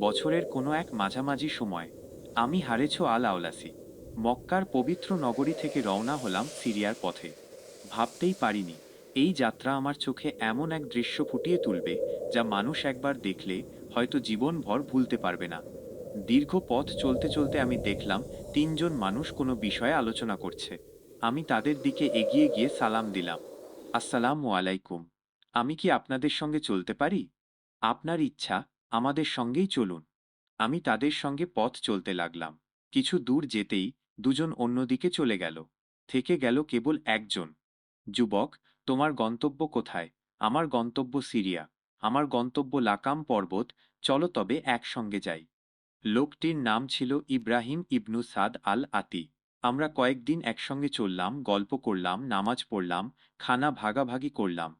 বছরের কোনো এক মাঝামাঝি সময় আমি হারেছো আল আওলাসি মক্কার পবিত্র নগরী থেকে রওনা হলাম সিরিয়ার পথে। ভাবতেই পারিনি এই যাত্রা আমার চোখে এমন এক দৃশ্য ফুটিয়ে তুলবে যা মানুষ একবার দেখলে হয়তো জীবনভর ভুলতে পারবে না। দীর্ঘ পথ চলতে চলতে আমি দেখলাম তিনজন মানুষ কোনো বিষয়ে আলোচনা করছে। আমি তাদের দিকে এগিয়ে গিয়ে সালাম দিলাম। আসসালামু আলাইকুম। আমি কি আপনাদের সঙ্গে চলতে পারি? আপনার ইচ্ছা, আমাদের সঙ্গেই চলুন। আমি তাদের সঙ্গে পথ চলতে লাগলাম। কিছু দূর যেতেই দুজন অন্যদিকে চলে গেল। থেকে গেল কেবল একজন। যুবক, তোমার গন্তব্য কোথায়? আমার গন্তব্য সিরিয়া। আমার গন্তব্য লাকাম পর্বত। চলো তবে একসঙ্গে যাই। লোকটির নাম ছিল ইব্রাহিম ইবনু সাদ আল আতি। আমরা কয়েকদিন একসঙ্গে চললাম, গল্প করলাম, নামাজ পড়লাম, খানা ভাগাভাগি করলাম।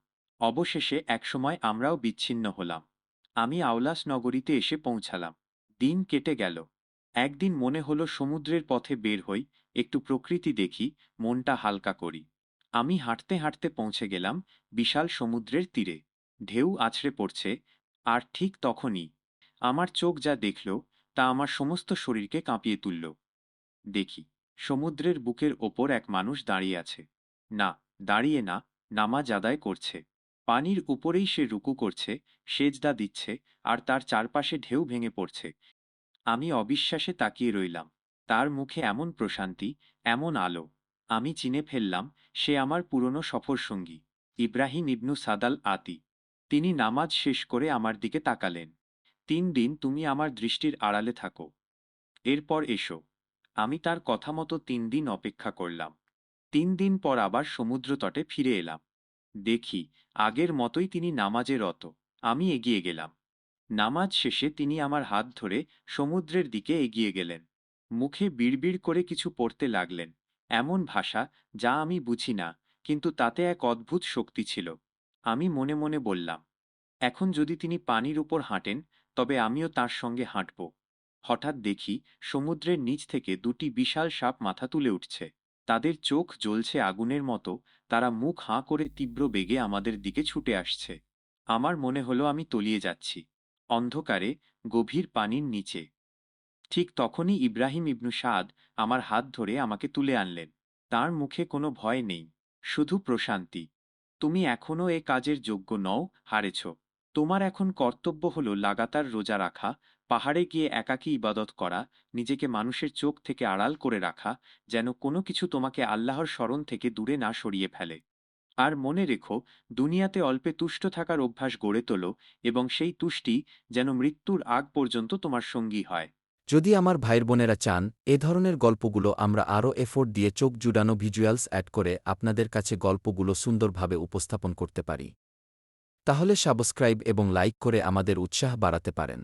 অবশেষে একসময় আমরাও বিচ্ছিন্ন হলাম। আমি আওলাস নগরীতে এসে পৌঁছালাম। দিন কেটে গেল। একদিন মনে হলো সমুদ্রের পথে বের হই, একটু প্রকৃতি দেখি, মনটা হালকা করি। আমি হাঁটতে হাঁটতে পৌঁছে গেলাম বিশাল সমুদ্রের তীরে। ঢেউ আছড়ে পড়ছে, আর ঠিক তখনই আমার চোখ যা দেখল তা আমার সমস্ত শরীরকে কাঁপিয়ে তুলল। দেখি, সমুদ্রের বুকের ওপর এক মানুষ দাঁড়িয়ে আছে। না, দাঁড়িয়ে না, নামাজ আদায় করছে। পানির উপরেই সে রুকু করছে, সেজদা দিচ্ছে, আর তার চারপাশে ঢেউ ভেঙে পড়ছে। আমি অবিশ্বাসে তাকিয়ে রইলাম। তার মুখে এমন প্রশান্তি, এমন আলো। আমি চিনে ফেললাম সে আমার পুরনো সফরসঙ্গী, ইব্রাহিম ইবনু সাদাল আতি। তিনি নামাজ শেষ করে আমার দিকে তাকালেন। 3 দিন তুমি আমার দৃষ্টির আড়ালে থাকো, এরপর এসো। আমি তার কথা মতো 3 দিন অপেক্ষা করলাম। 3 দিন পর আবার সমুদ্রতটে ফিরে এলাম। দেখি, আগের মতোই তিনি নামাজে রত। আমি এগিয়ে গেলাম। নামাজ শেষে তিনি আমার হাত ধরে সমুদ্রের দিকে এগিয়ে গেলেন। মুখে বিড়বিড় করে কিছু পড়তে লাগলেন, এমন ভাষা যা আমি বুঝি না, কিন্তু তাতে এক অদ্ভুত শক্তি ছিল। আমি মনে মনে বললাম, এখন যদি তিনি পানির উপর হাঁটেন, তবে আমিও তার সঙ্গে হাঁটব। হঠাৎ দেখি সমুদ্রের নিচ থেকে দুটি বিশাল সাপ মাথা তুলে উঠছে। তাদের চোখ জ্বলছে আগুনের মতো, তারা মুখ হাঁ করে তীব্র বেগে আমাদের দিকে ছুটে আসছে। আমার মনে হলো আমি তলিয়ে যাচ্ছি অন্ধকারে, গভীর পানির নিচে। ঠিক তখনই ইব্রাহিম ইবনু সাদ আমার হাত ধরে আমাকে তুলে আনলেন। তার মুখে কোনো ভয় নেই, শুধু প্রশান্তি। তুমি এখনও এ কাজের যোগ্য নও, হারেছ। তোমার এখন কর্তব্য হলো লাগাতার রোজা রাখা, পাহাড়ে গিয়ে একাকী ইবাদত করা, নিজেকে মানুষের চোখ থেকে আড়াল করে রাখা, যেন কোনো কিছু তোমাকে আল্লাহর স্মরণ থেকে দূরে না সরিয়ে ফেলে। আর মনে রেখো, দুনিয়াতে অল্পে তুষ্ট থাকার অভ্যাস গড়ে তোলো, এবং সেই তুষ্টি যেন মৃত্যুর আগ পর্যন্ত তোমার সঙ্গী হয়। যদি আমার ভাইয়ের বোনেরা চান, এ ধরনের গল্পগুলো আমরা আরও এফোর্ট দিয়ে চোখ জুড়ানো ভিজুয়ালস অ্যাড করে আপনাদের কাছে গল্পগুলো সুন্দরভাবে উপস্থাপন করতে পারি। তাহলে সাবস্ক্রাইব এবং লাইক করে আমাদের উৎসাহ বাড়াতে পারেন।